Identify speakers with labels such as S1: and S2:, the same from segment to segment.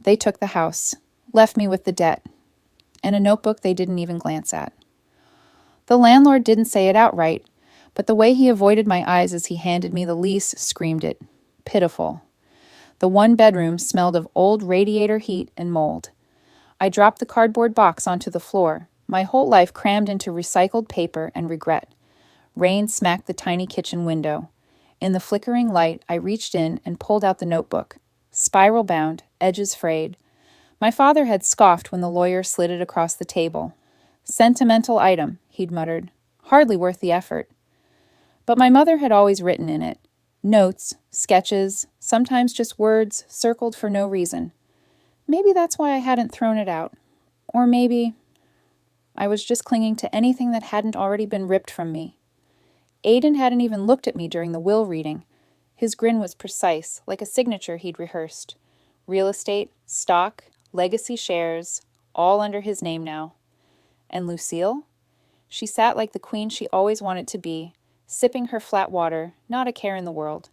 S1: They took the house, left me with the debt, and a notebook they didn't even glance at. The landlord didn't say it outright, but the way he avoided my eyes as he handed me the lease screamed it. Pitiful. The one bedroom smelled of old radiator heat and mold. I dropped the cardboard box onto the floor, my whole life crammed into recycled paper and regret. Rain smacked the tiny kitchen window. In the flickering light, I reached in and pulled out the notebook. Spiral-bound, edges frayed. My father had scoffed when the lawyer slid it across the table. Sentimental item, he'd muttered. Hardly worth the effort. But my mother had always written in it. Notes, sketches, sometimes just words circled for no reason. Maybe that's why I hadn't thrown it out. Or maybe I was just clinging to anything that hadn't already been ripped from me. Aidan hadn't even looked at me during the will reading. His grin was precise, like a signature he'd rehearsed. Real estate, stock, legacy shares, all under his name now. And Lucille? She sat like the queen she always wanted to be, sipping her flat water, not a care in the world.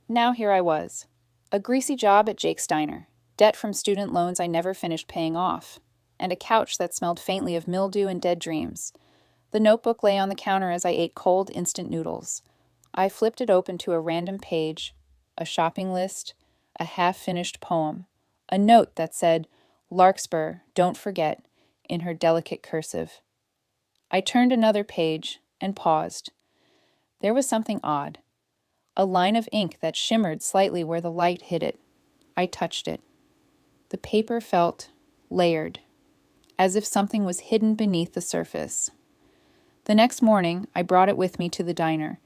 S1: Now here I was. A greasy job at Jake's Diner, debt from student loans I never finished paying off, and a couch that smelled faintly of mildew and dead dreams. The notebook lay on the counter as I ate cold instant noodles. I flipped it open to a random page, a shopping list, a half-finished poem, a note that said, "Larkspur, don't forget," in her delicate cursive. I turned another page and paused. There was something odd. A line of ink that shimmered slightly where the light hit it. I touched it. The paper felt layered, as if something was hidden beneath the surface. The next morning, I brought it with me to the diner.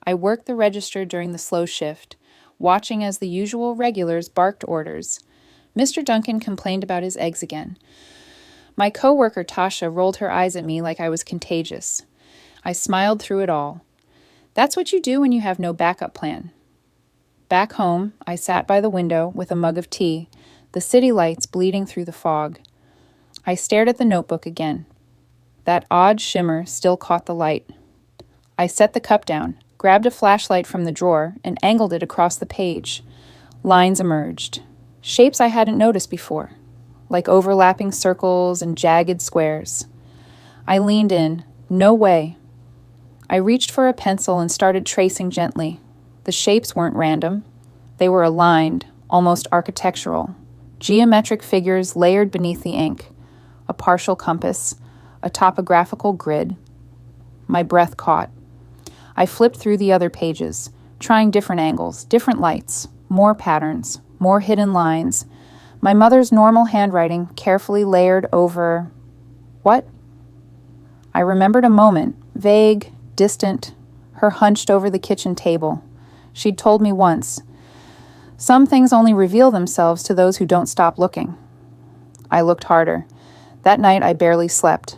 S1: I worked the register during the slow shift, watching as the usual regulars barked orders. Mr. Duncan complained about his eggs again. My coworker Tasha rolled her eyes at me like I was contagious. I smiled through it all. That's what you do when you have no backup plan. Back home, I sat by the window with a mug of tea, the city lights bleeding through the fog. I stared at the notebook again. That odd shimmer still caught the light. I set the cup down, grabbed a flashlight from the drawer, and angled it across the page. Lines emerged. Shapes I hadn't noticed before, like overlapping circles and jagged squares. I leaned in. No way. I reached for a pencil and started tracing gently. The shapes weren't random. They were aligned, almost architectural. Geometric figures layered beneath the ink. A partial compass, a topographical grid. My breath caught. I flipped through the other pages, trying different angles, different lights, more patterns, more hidden lines. My mother's normal handwriting carefully layered over... What? I remembered a moment, vague, distant, her hunched over the kitchen table. She'd told me once, "Some things only reveal themselves to those who don't stop looking." I looked harder. That night I barely slept.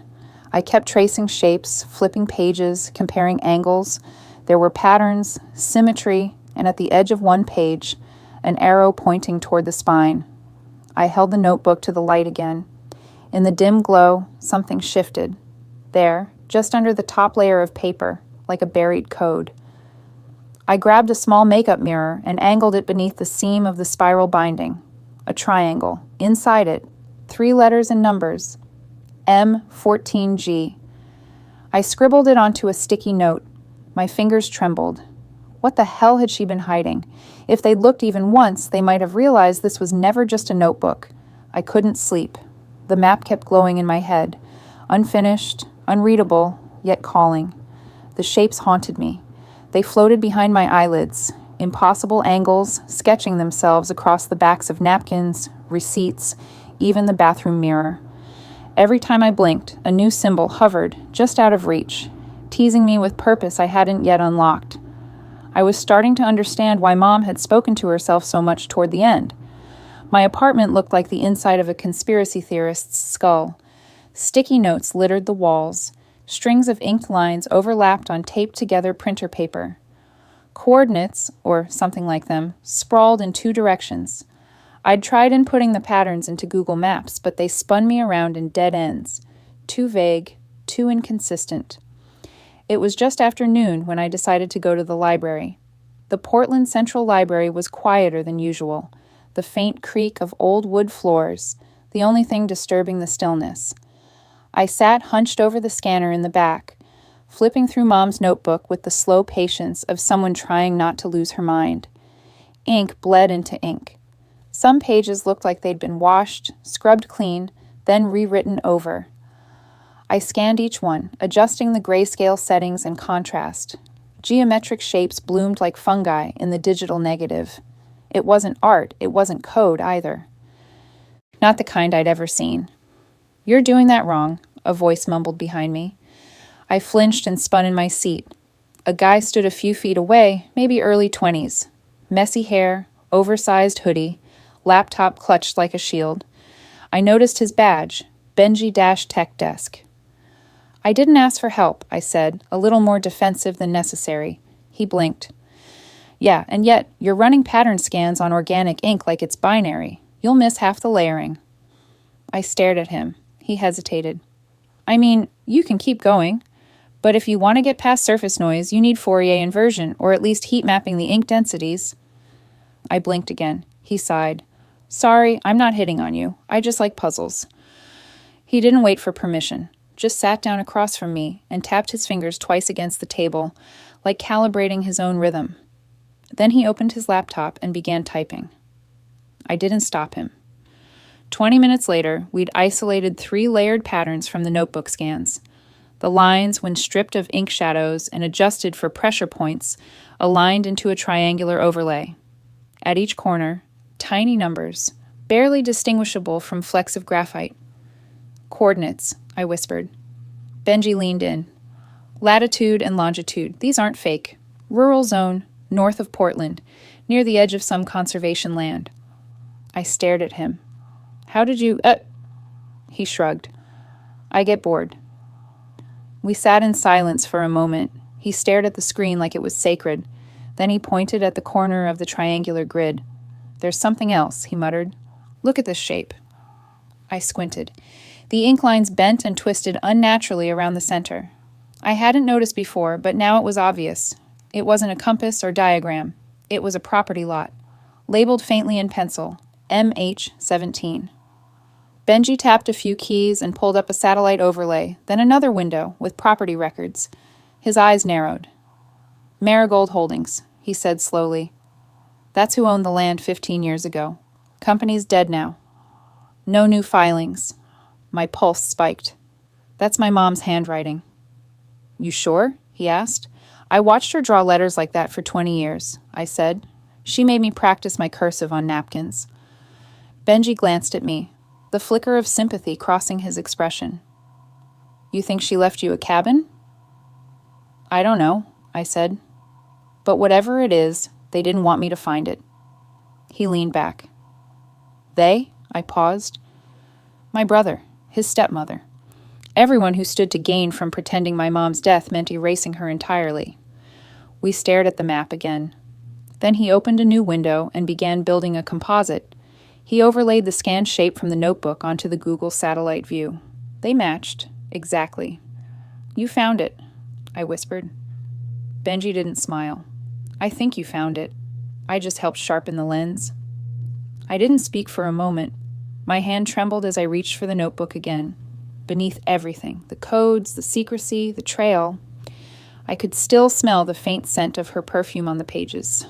S1: I kept tracing shapes, flipping pages, comparing angles. There were patterns, symmetry, and at the edge of one page, an arrow pointing toward the spine. I held the notebook to the light again. In the dim glow, something shifted. There, just under the top layer of paper, like a buried code. I grabbed a small makeup mirror and angled it beneath the seam of the spiral binding. A triangle. Inside it, 3 letters and numbers. M14G. I scribbled it onto a sticky note. My fingers trembled. What the hell had she been hiding? If they'd looked even once, they might have realized this was never just a notebook. I couldn't sleep. The map kept glowing in my head. Unfinished, unreadable, yet calling. The shapes haunted me. They floated behind my eyelids, impossible angles, sketching themselves across the backs of napkins, receipts, even the bathroom mirror. Every time I blinked, a new symbol hovered, just out of reach, teasing me with purpose I hadn't yet unlocked. I was starting to understand why Mom had spoken to herself so much toward the end. My apartment looked like the inside of a conspiracy theorist's skull. Sticky notes littered the walls. Strings of inked lines overlapped on taped-together printer paper. Coordinates, or something like them, sprawled in 2 directions. I'd tried inputting the patterns into Google Maps, but they spun me around in dead ends. Too vague, too inconsistent. It was just after noon when I decided to go to the library. The Portland Central Library was quieter than usual. the faint creak of old wood floors, the only thing disturbing the stillness. I sat hunched over the scanner in the back, flipping through Mom's notebook with the slow patience of someone trying not to lose her mind. Ink bled into ink. Some pages looked like they'd been washed, scrubbed clean, then rewritten over. I scanned each one, adjusting the grayscale settings and contrast. Geometric shapes bloomed like fungi in the digital negative. It wasn't art, it wasn't code either. Not the kind I'd ever seen. "You're doing that wrong," a voice mumbled behind me. I flinched and spun in my seat. A guy stood a few feet away, maybe early 20s. Messy hair, oversized hoodie, laptop clutched like a shield. I noticed his badge, Benji-Tech Desk. "I didn't ask for help," I said, a little more defensive than necessary. He blinked. "Yeah, and yet you're running pattern scans on organic ink like it's binary. You'll miss half the layering." I stared at him. He hesitated. "I mean, you can keep going. But if you want to get past surface noise, you need Fourier inversion, or at least heat mapping the ink densities." I blinked again. He sighed. "Sorry, I'm not hitting on you. I just like puzzles." He didn't wait for permission, just sat down across from me and tapped his fingers twice against the table, like calibrating his own rhythm. Then he opened his laptop and began typing. I didn't stop him. 20 minutes later, we'd isolated 3 layered patterns from the notebook scans. The lines, when stripped of ink shadows and adjusted for pressure points, aligned into a triangular overlay. At each corner, tiny numbers, barely distinguishable from flecks of graphite. "Coordinates," I whispered. Benji leaned in. "Latitude and longitude. These aren't fake. Rural zone, north of Portland, near the edge of some conservation land." I stared at him. "How did you, He shrugged. "I get bored." We sat in silence for a moment. He stared at the screen like it was sacred. Then he pointed at the corner of the triangular grid. "There's something else," he muttered. "Look at this shape." I squinted. The ink lines bent and twisted unnaturally around the center. I hadn't noticed before, but now it was obvious. It wasn't a compass or diagram. It was a property lot, labeled faintly in pencil, MH17. Benji tapped a few keys and pulled up a satellite overlay, then another window with property records. His eyes narrowed. "Marigold Holdings," he said slowly. "That's who owned the land 15 years ago. Company's dead now. No new filings." My pulse spiked. "That's my mom's handwriting." "You sure?" he asked. "I watched her draw letters like that for 20 years, I said. "She made me practice my cursive on napkins." Benji glanced at me, the flicker of sympathy crossing his expression. "You think she left you a cabin?" "I don't know," I said. "But whatever it is, they didn't want me to find it." He leaned back. "They?" I paused. "My brother, his stepmother. Everyone who stood to gain from pretending my mom's death meant erasing her entirely." We stared at the map again. Then he opened a new window and began building a composite. He overlaid the scanned shape from the notebook onto the Google satellite view. They matched, exactly. "You found it," I whispered. Benji didn't smile. "I think you found it. I just helped sharpen the lens." I didn't speak for a moment. My hand trembled as I reached for the notebook again. Beneath everything, the codes, the secrecy, the trail, I could still smell the faint scent of her perfume on the pages.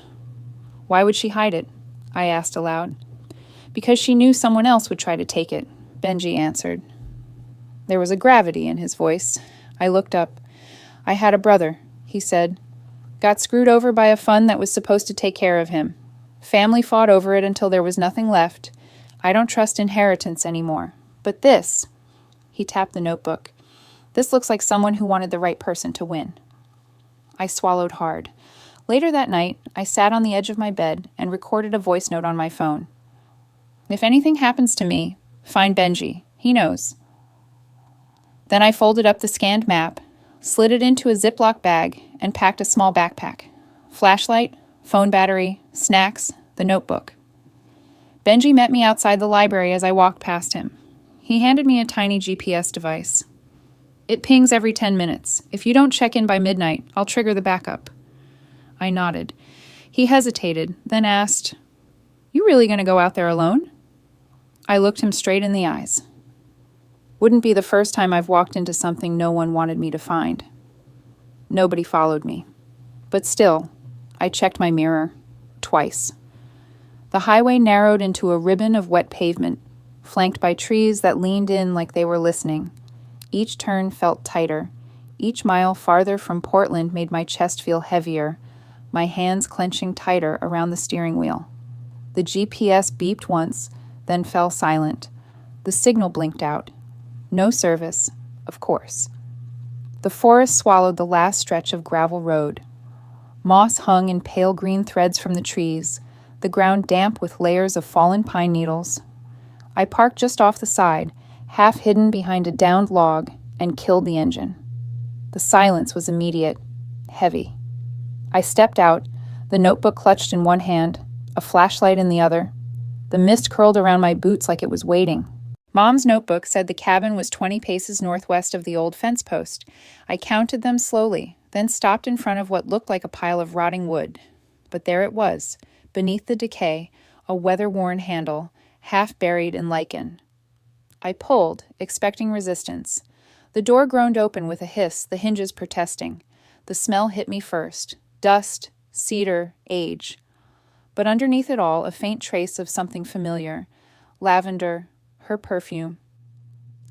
S1: "Why would she hide it?" I asked aloud. "Because she knew someone else would try to take it," Benji answered. There was a gravity in his voice. I looked up. "I had a brother," he said. "Got screwed over by a fund that was supposed to take care of him. Family fought over it until there was nothing left. I don't trust inheritance anymore. But this," he tapped the notebook, "this looks like someone who wanted the right person to win." I swallowed hard. Later that night, I sat on the edge of my bed and recorded a voice note on my phone. "If anything happens to me, find Benji. He knows." Then I folded up the scanned map, slid it into a Ziploc bag, and packed a small backpack. Flashlight, phone battery, snacks, the notebook. Benji met me outside the library as I walked past him. He handed me a tiny GPS device. "It pings every 10 minutes. If you don't check in by midnight, I'll trigger the backup." I nodded. He hesitated, then asked, You really going to go out there alone? I looked him straight in the eyes. Wouldn't be the first time I've walked into something no one wanted me to find. Nobody followed me. But still, I checked my mirror. Twice. The highway narrowed into a ribbon of wet pavement, flanked by trees that leaned in like they were listening. Each turn felt tighter. Each mile farther from Portland made my chest feel heavier, my hands clenching tighter around the steering wheel. The GPS beeped once, then fell silent. The signal blinked out. No service, of course. The forest swallowed the last stretch of gravel road. Moss hung in pale green threads from the trees, the ground damp with layers of fallen pine needles. I parked just off the side, half hidden behind a downed log, and killed the engine. The silence was immediate, heavy. I stepped out, the notebook clutched in one hand, a flashlight in the other. The mist curled around my boots like it was waiting. Mom's notebook said the cabin was 20 paces northwest of the old fence post. I counted them slowly, then stopped in front of what looked like a pile of rotting wood. But there it was, beneath the decay, a weather-worn handle, half buried in lichen. I pulled, expecting resistance. The door groaned open with a hiss, the hinges protesting. The smell hit me first. Dust, cedar, age. But underneath it all, a faint trace of something familiar. Lavender, her perfume.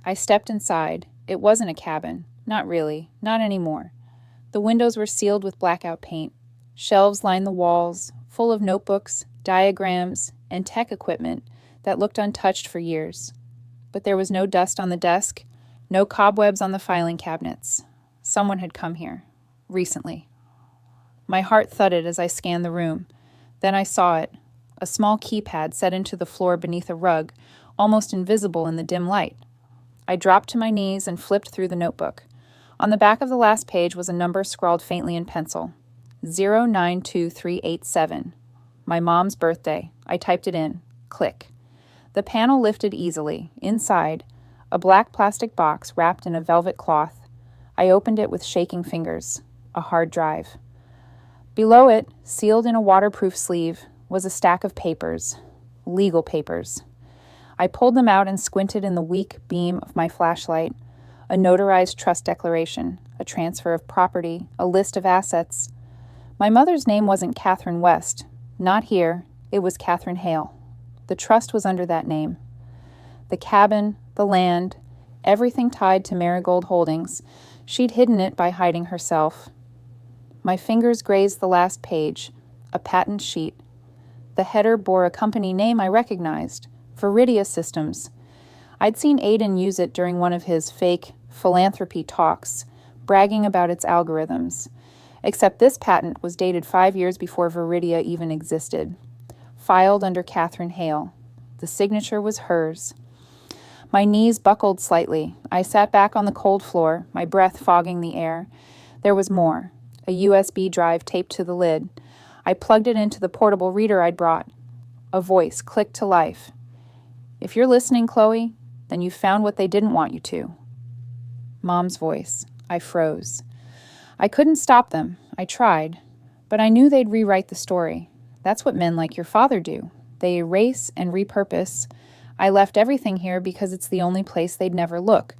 S1: I stepped inside. It wasn't a cabin. Not really. Not anymore. The windows were sealed with blackout paint. Shelves lined the walls, full of notebooks, diagrams, and tech equipment that looked untouched for years. But there was no dust on the desk, no cobwebs on the filing cabinets. Someone had come here. Recently. My heart thudded as I scanned the room. Then I saw it. A small keypad set into the floor beneath a rug, almost invisible in the dim light. I dropped to my knees and flipped through the notebook. On the back of the last page was a number scrawled faintly in pencil. 092387. My mom's birthday. I typed it in. Click. The panel lifted easily. Inside, a black plastic box wrapped in a velvet cloth. I opened it with shaking fingers. A hard drive. Below it, sealed in a waterproof sleeve, was a stack of papers. Legal papers. I pulled them out and squinted in the weak beam of my flashlight. A notarized trust declaration, a transfer of property, a list of assets. My mother's name wasn't Catherine West. Not here. It was Catherine Hale. The trust was under that name. The cabin, the land, everything tied to Marigold Holdings. She'd hidden it by hiding herself. My fingers grazed the last page, a patent sheet. The header bore a company name I recognized, Viridia Systems. I'd seen Aiden use it during one of his fake philanthropy talks, bragging about its algorithms. Except this patent was dated 5 years before Viridia even existed. Filed under Catherine Hale. The signature was hers. My knees buckled slightly. I sat back on the cold floor, my breath fogging the air. There was more. A USB drive taped to the lid. I plugged it into the portable reader I'd brought. A voice clicked to life. If you're listening, Chloe, then you found what they didn't want you to. Mom's voice. I froze. I couldn't stop them. I tried. But I knew they'd rewrite the story. That's what men like your father do. They erase and repurpose. I left everything here because it's the only place they'd never look.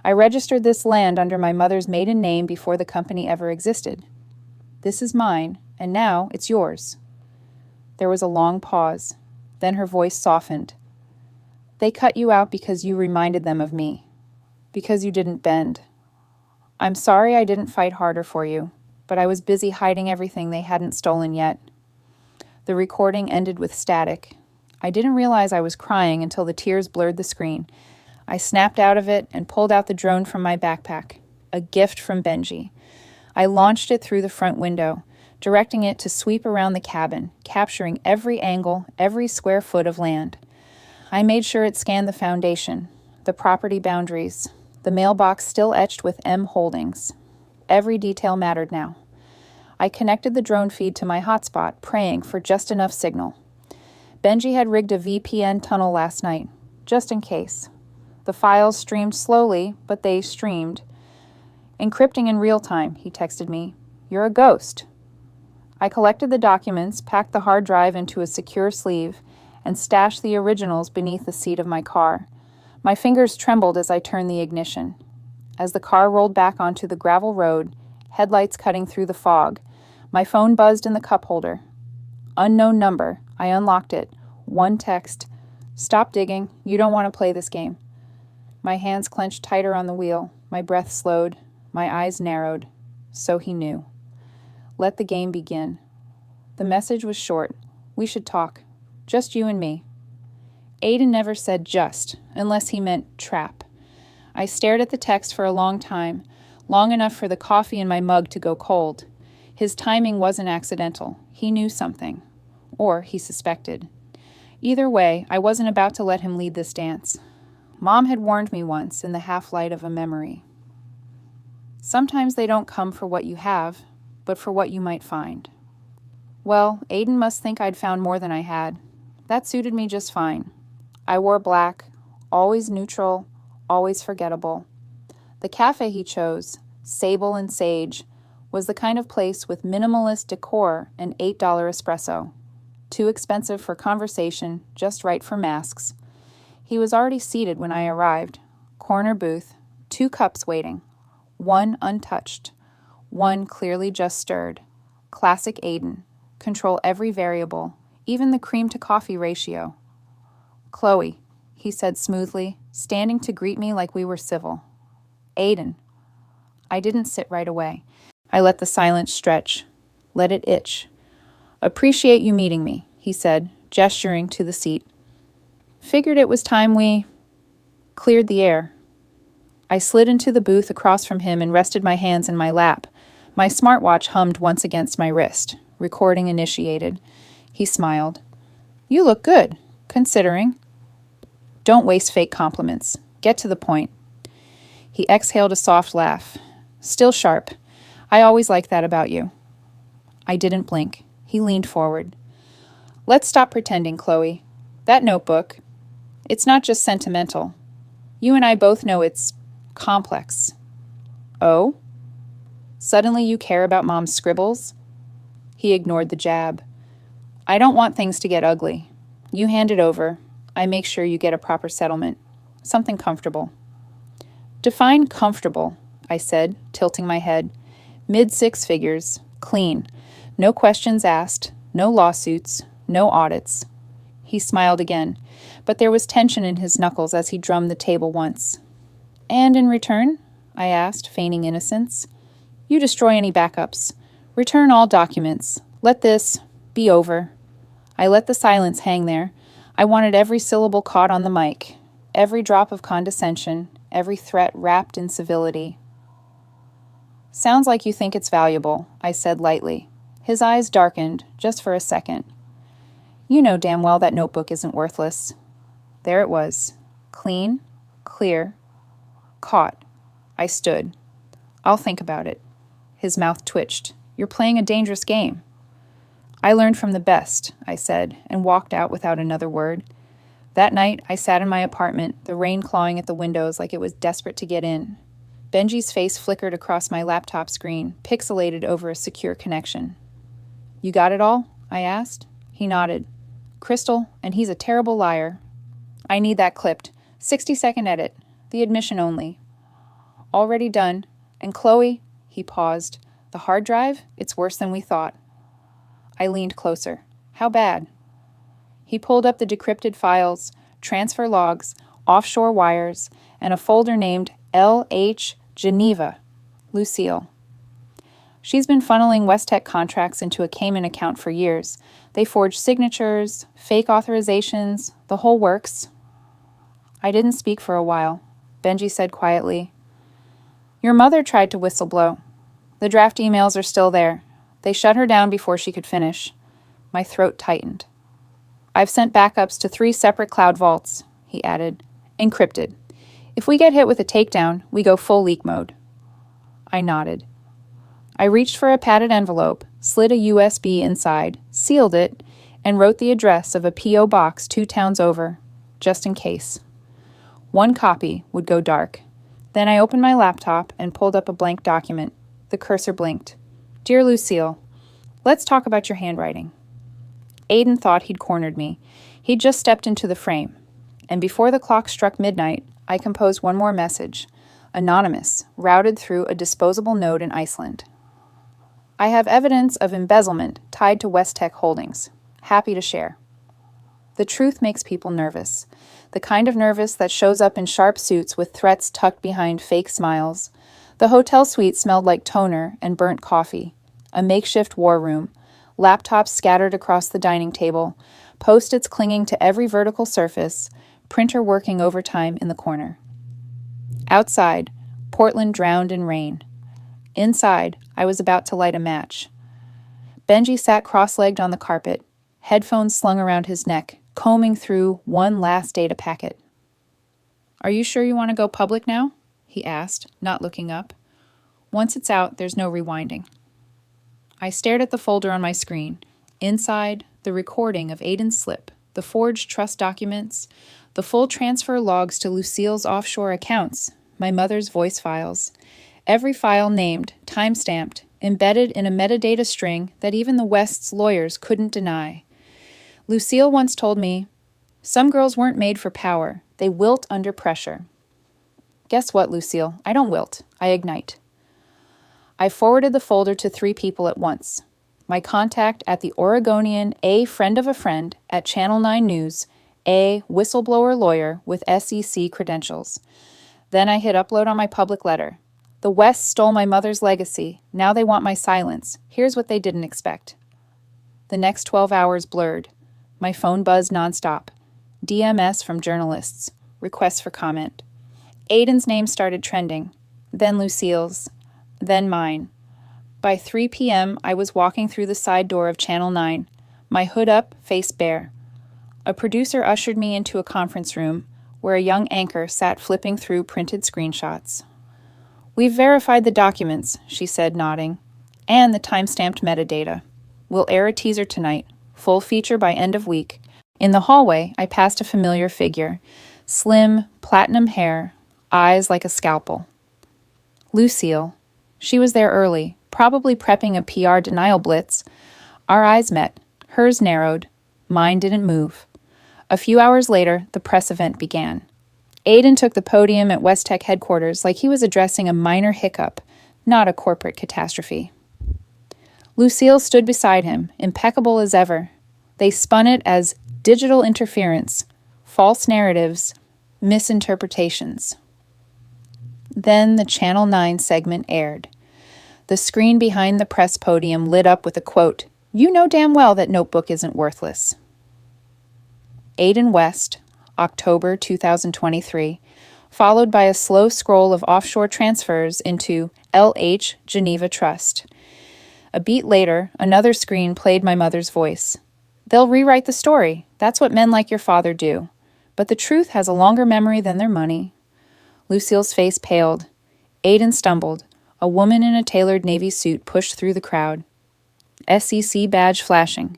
S1: I registered this land under my mother's maiden name before the company ever existed. This is mine, and now it's yours. There was a long pause. Then her voice softened. They cut you out because you reminded them of me. Because you didn't bend. I'm sorry I didn't fight harder for you, but I was busy hiding everything they hadn't stolen yet. The recording ended with static. I didn't realize I was crying until the tears blurred the screen. I snapped out of it and pulled out the drone from my backpack, a gift from Benji. I launched it through the front window, directing it to sweep around the cabin, capturing every angle, every square foot of land. I made sure it scanned the foundation, the property boundaries, the mailbox still etched with M Holdings. Every detail mattered now. I connected the drone feed to my hotspot, praying for just enough signal. Benji had rigged a VPN tunnel last night, just in case. The files streamed slowly, but they streamed. Encrypting in real time, he texted me. You're a ghost. I collected the documents, packed the hard drive into a secure sleeve, and stashed the originals beneath the seat of my car. My fingers trembled as I turned the ignition. As the car rolled back onto the gravel road, headlights cutting through the fog, my phone buzzed in the cup holder. Unknown number. I unlocked it. One text. "Stop digging. You don't want to play this game." My hands clenched tighter on the wheel. My breath slowed. My eyes narrowed. So he knew. Let the game begin. The message was short. We should talk. Just you and me. Aiden never said just, unless he meant trap. I stared at the text for a long time, long enough for the coffee in my mug to go cold. His timing wasn't accidental. He knew something. Or he suspected. Either way, I wasn't about to let him lead this dance. Mom had warned me once in the half-light of a memory. Sometimes they don't come for what you have, but for what you might find. Well, Aiden must think I'd found more than I had. That suited me just fine. I wore black, always neutral, always forgettable. The cafe he chose, Sable and Sage, was the kind of place with minimalist decor and $8 espresso. Too expensive for conversation, just right for masks. He was already seated when I arrived. Corner booth, 2 cups waiting. One untouched. One clearly just stirred. Classic Aiden. Control every variable, even the cream to coffee ratio. "Chloe," he said smoothly, standing to greet me like we were civil. "Aiden." I didn't sit right away. I let the silence stretch. Let it itch. "Appreciate you meeting me," he said, gesturing to the seat. "Figured it was time we cleared the air." I slid into the booth across from him and rested my hands in my lap. My smartwatch hummed once against my wrist. Recording initiated. He smiled. "You look good, considering." "Don't waste fake compliments. Get to the point." He exhaled a soft laugh. "Still sharp. I always liked that about you." I didn't blink. He leaned forward. "Let's stop pretending, Chloe. That notebook, it's not just sentimental. You and I both know it's complex." "Oh? Suddenly you care about Mom's scribbles?" He ignored the jab. "I don't want things to get ugly. You hand it over. I make sure you get a proper settlement. Something comfortable." "Define comfortable," I said, tilting my head. "Mid-6 figures. Clean. No questions asked. No lawsuits. No audits." He smiled again, but there was tension in his knuckles as he drummed the table once. "And in return?" I asked, feigning innocence. "You destroy any backups. Return all documents. Let this be over." I let the silence hang there. I wanted every syllable caught on the mic, every drop of condescension, every threat wrapped in civility. "Sounds like you think it's valuable," I said lightly. His eyes darkened, just for a second. "You know damn well that notebook isn't worthless." There it was. Clean, clear, caught. I stood. "I'll think about it." His mouth twitched. "You're playing a dangerous game." "I learned from the best," I said, and walked out without another word. That night, I sat in my apartment, the rain clawing at the windows like it was desperate to get in. Benji's face flickered across my laptop screen, pixelated over a secure connection. "You got it all?" I asked. He nodded. "Crystal, and he's a terrible liar." "I need that clipped. 60-second edit. The admission only." "Already done. And Chloe," he paused, "the hard drive? It's worse than we thought." I leaned closer. "How bad?" He pulled up the decrypted files, transfer logs, offshore wires, and a folder named L.H. Geneva. Lucille. "She's been funneling West Tech contracts into a Cayman account for years. They forged signatures, fake authorizations, the whole works." I didn't speak for a while. Benji said quietly, "Your mother tried to whistleblow. The draft emails are still there. They shut her down before she could finish." My throat tightened. "I've sent backups to 3 separate cloud vaults," he added. "Encrypted. If we get hit with a takedown, we go full leak mode." I nodded. I reached for a padded envelope, slid a USB inside, sealed it, and wrote the address of a P.O. box 2 towns over, just in case. One copy would go dark. Then I opened my laptop and pulled up a blank document. The cursor blinked. "Dear Lucille, let's talk about your handwriting." Aiden thought he'd cornered me. He'd just stepped into the frame, and before the clock struck midnight, I composed one more message, anonymous, routed through a disposable node in Iceland. I have evidence of embezzlement tied to West Tech Holdings. Happy to share. The truth makes people nervous. The kind of nervous that shows up in sharp suits with threats tucked behind fake smiles. The hotel suite smelled like toner and burnt coffee. A makeshift war room. Laptops scattered across the dining table. Post-its clinging to every vertical surface. Printer working overtime in the corner. Outside, Portland drowned in rain. Inside, I was about to light a match. Benji sat cross-legged on the carpet, headphones slung around his neck, combing through one last data packet. "Are you sure you want to go public now?" he asked, not looking up. "Once it's out, there's no rewinding." I stared at the folder on my screen. Inside, the recording of Aiden's slip, the forged trust documents, the full transfer logs to Lucille's offshore accounts, my mother's voice files. Every file named, time-stamped, embedded in a metadata string that even the West's lawyers couldn't deny. Lucille once told me, "Some girls weren't made for power. They wilt under pressure." Guess what, Lucille? I don't wilt. I ignite. I forwarded the folder to 3 people at once. My contact at the Oregonian A friend of a friend at Channel 9 News, A whistleblower lawyer with SEC credentials. Then I hit upload on my public letter. The West stole my mother's legacy. Now they want my silence. Here's what they didn't expect. The next 12 hours blurred. My phone buzzed nonstop. DMS from journalists. Requests for comment. Aiden's name started trending. Then Lucille's. Then mine. By 3 p.m., I was walking through the side door of Channel 9, my hood up, face bare. A producer ushered me into a conference room where a young anchor sat flipping through printed screenshots. "We've verified the documents," she said, nodding, "and the time-stamped metadata. We'll air a teaser tonight, full feature by end of week." In the hallway, I passed a familiar figure, slim, platinum hair, eyes like a scalpel. Lucille. She was there early, probably prepping a PR denial blitz. Our eyes met. Hers narrowed. Mine didn't move. A few hours later, the press event began. Aiden took the podium at West Tech headquarters like he was addressing a minor hiccup, not a corporate catastrophe. Lucille stood beside him, impeccable as ever. They spun it as digital interference, false narratives, misinterpretations. Then the Channel 9 segment aired. The screen behind the press podium lit up with a quote, "You know damn well that notebook isn't worthless." Aiden West, October 2023, followed by a slow scroll of offshore transfers into LH Geneva Trust. A beat later, another screen played my mother's voice. "They'll rewrite the story. That's what men like your father do. But the truth has a longer memory than their money." Lucille's face paled. Aiden stumbled. A woman in a tailored navy suit pushed through the crowd. SEC badge flashing.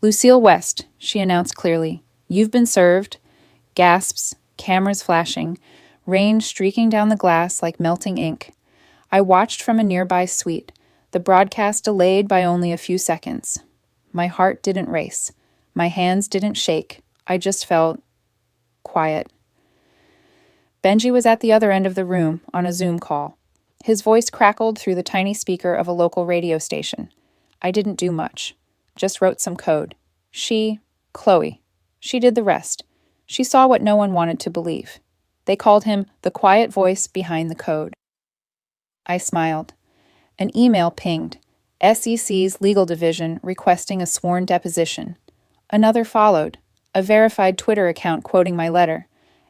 S1: "Lucille West," she announced clearly. "You've been served." Gasps, cameras flashing, rain streaking down the glass like melting ink. I watched from a nearby suite, the broadcast delayed by only a few seconds. My heart didn't race. My hands didn't shake. I just felt quiet. Benji was at the other end of the room on a Zoom call. His voice crackled through the tiny speaker of a local radio station. I didn't do much. Just wrote some code. Chloe, she did the rest. She saw what no one wanted to believe. They called him the quiet voice behind the code. I smiled. An email pinged. SEC's legal division requesting a sworn deposition. Another followed. A verified Twitter account quoting my letter.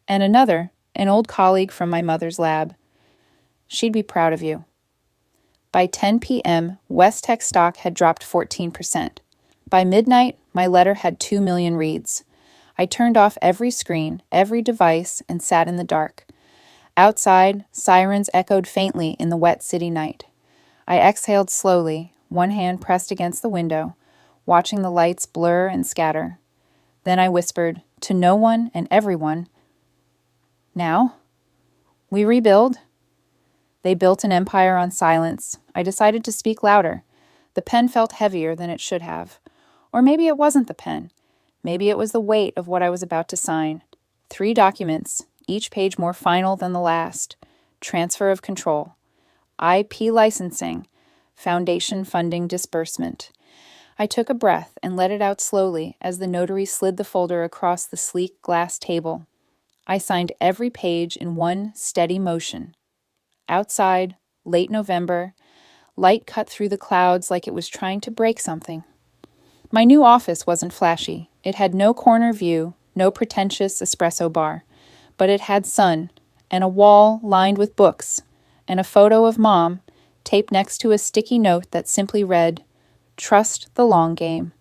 S1: And another, an old colleague from my mother's lab. "She'd be proud of you." By 10 p.m., West Tech stock had dropped 14%. By midnight, my letter had 2 million reads. I turned off every screen, every device, and sat in the dark. Outside, sirens echoed faintly in the wet city night. I exhaled slowly, one hand pressed against the window, watching the lights blur and scatter. Then I whispered, to no one and everyone, "Now? We rebuild?" They built an empire on silence. I decided to speak louder. The pen felt heavier than it should have. Or maybe it wasn't the pen. Maybe it was the weight of what I was about to sign. 3 documents, each page more final than the last. Transfer of control. IP licensing. Foundation funding disbursement. I took a breath and let it out slowly as the notary slid the folder across the sleek glass table. I signed every page in one steady motion. Outside, late November, light cut through the clouds like it was trying to break something. My new office wasn't flashy. It had no corner view, no pretentious espresso bar, but it had sun, and a wall lined with books, and a photo of Mom taped next to a sticky note that simply read, "Trust the long game."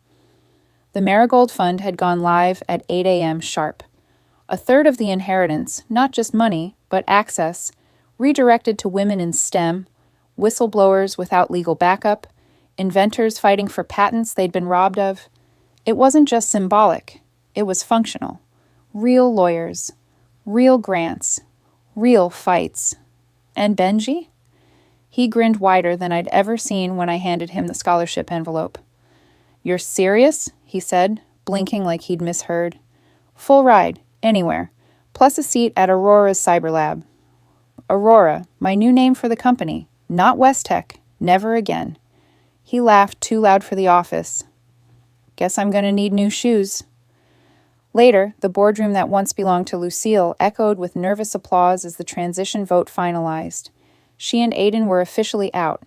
S1: The Marigold Fund had gone live at 8 a.m. sharp. A third of the inheritance, not just money, but access, redirected to women in STEM, whistleblowers without legal backup, inventors fighting for patents they'd been robbed of. It wasn't just symbolic, it was functional. Real lawyers, real grants, real fights. And Benji? He grinned wider than I'd ever seen when I handed him the scholarship envelope. "You're serious?" he said, blinking like he'd misheard. "Full ride, anywhere, plus a seat at Aurora's cyber lab." Aurora, my new name for the company, not Westech, never again. He laughed too loud for the office. "Guess I'm going to need new shoes." Later, the boardroom that once belonged to Lucille echoed with nervous applause as the transition vote finalized. She and Aiden were officially out.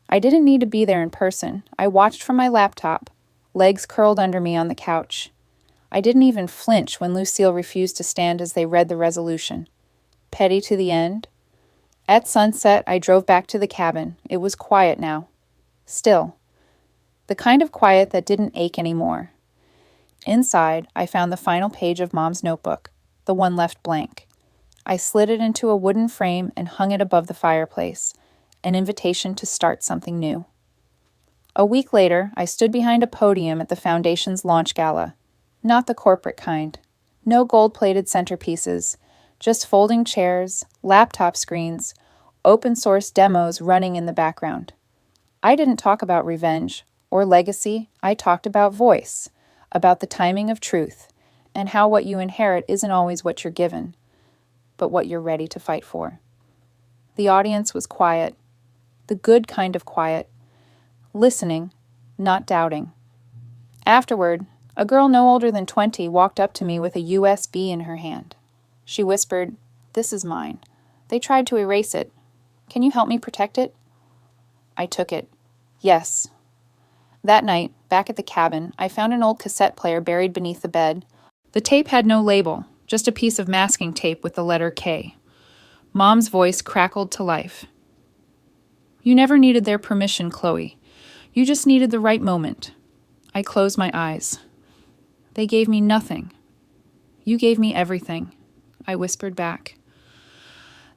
S1: I didn't need to be there in person. I watched from my laptop, legs curled under me on the couch. I didn't even flinch when Lucille refused to stand as they read the resolution. Petty to the end. At sunset, I drove back to the cabin. It was quiet now. Still. The kind of quiet that didn't ache anymore. Inside, I found the final page of Mom's notebook, the one left blank. I slid it into a wooden frame and hung it above the fireplace, an invitation to start something new. A week later, I stood behind a podium at the Foundation's launch gala. Not the corporate kind. No gold-plated centerpieces, just folding chairs, laptop screens, open-source demos running in the background. I didn't talk about revenge or legacy. I talked about voice, about the timing of truth, and how what you inherit isn't always what you're given, but what you're ready to fight for. The audience was quiet, the good kind of quiet, listening, not doubting. Afterward, a girl no older than 20 walked up to me with a USB in her hand. She whispered, "This is mine. They tried to erase it. Can you help me protect it?" I took it. Yes. That night, back at the cabin, I found an old cassette player buried beneath the bed. The tape had no label, just a piece of masking tape with the letter K. Mom's voice crackled to life. "You never needed their permission, Chloe. You just needed the right moment." I closed my eyes. "They gave me nothing. You gave me everything," I whispered back.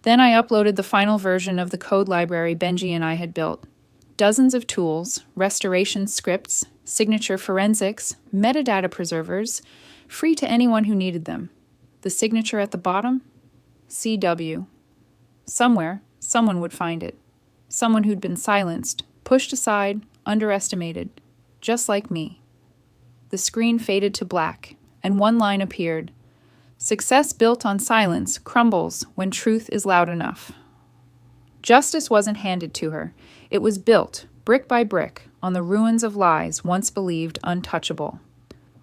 S1: Then I uploaded the final version of the code library Benji and I had built. Dozens of tools, restoration scripts, signature forensics, metadata preservers, free to anyone who needed them. The signature at the bottom? CW. Somewhere, someone would find it. Someone who'd been silenced, pushed aside, underestimated, just like me. The screen faded to black, and one line appeared. "Success built on silence crumbles when truth is loud enough." Justice wasn't handed to her. It was built, brick by brick, on the ruins of lies once believed untouchable.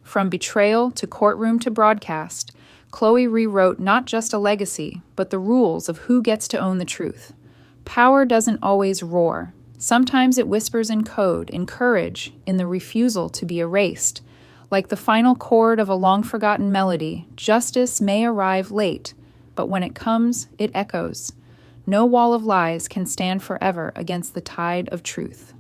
S1: From betrayal to courtroom to broadcast, Chloe rewrote not just a legacy, but the rules of who gets to own the truth. Power doesn't always roar. Sometimes it whispers in code, in courage, in the refusal to be erased. Like the final chord of a long-forgotten melody, justice may arrive late, but when it comes, it echoes. No wall of lies can stand forever against the tide of truth.